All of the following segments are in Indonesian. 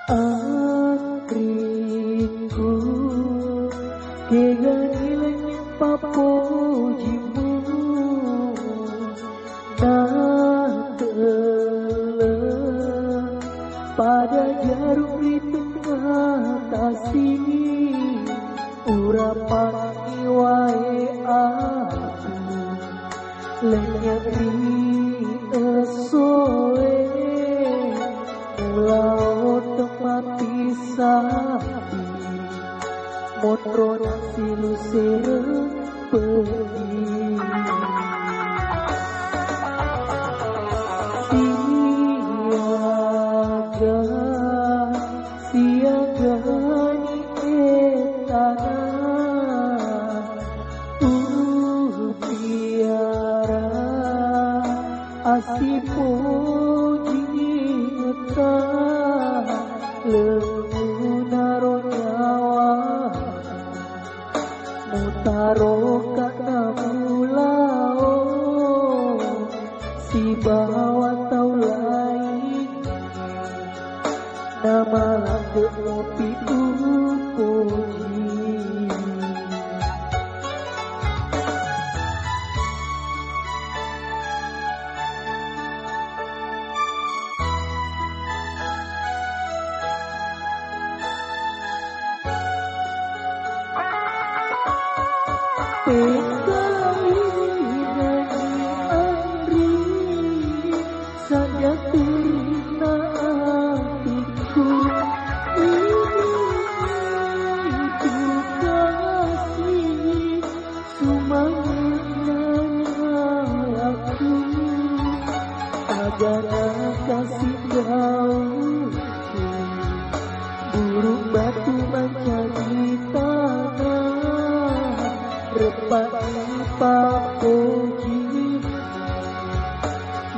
Angkringku keganilan papujimu natele pada jarum di tengah kasih urapan wae aku lenyap di esoe mulau temati sapi motron silu sereng pergi siaga ni etana tiara asipo jingeta lemuna nyawa mutaro kana mulao si bawa tau lain nama langgeng ngopi puji kasih jauh burung batu mencari tanah repati papuji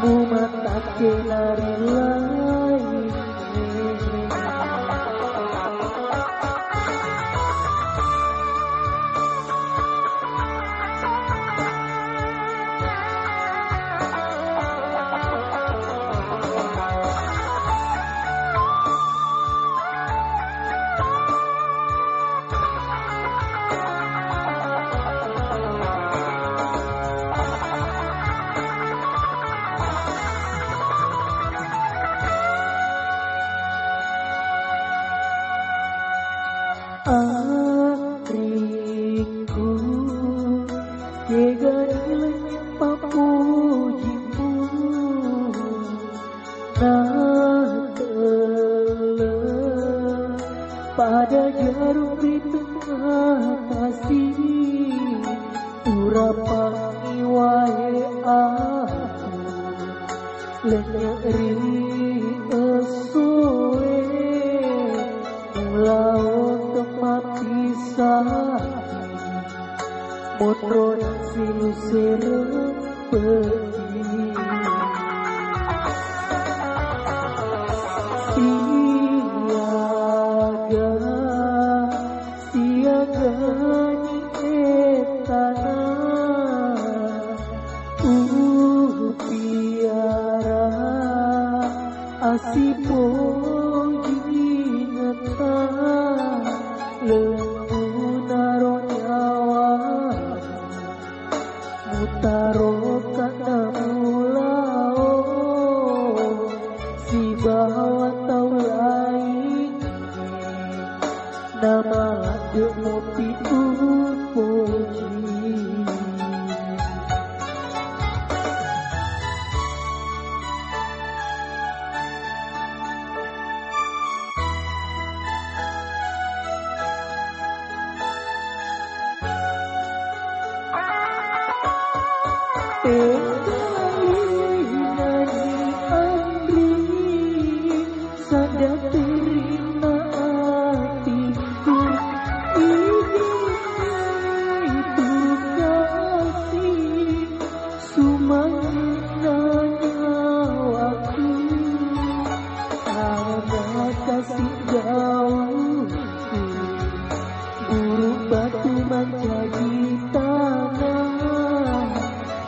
mumata kelari lain Angkringku keganilan papujimu natele pada jarum di tengah kasih urapan wae aku lenyap ri esoe mulau temati sapi motron silu sereng pergi siaga ni etana tiara asipo jingeta lemuna nyawa mutaro kana mulao si bawa tau lain nama langgeng ngopi puji kasih jauh burung batu menjadi tanah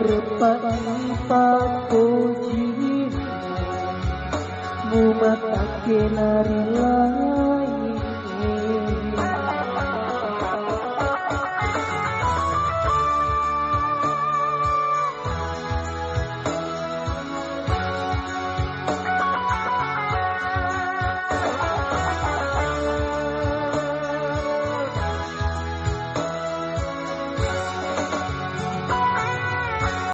repat tak kenari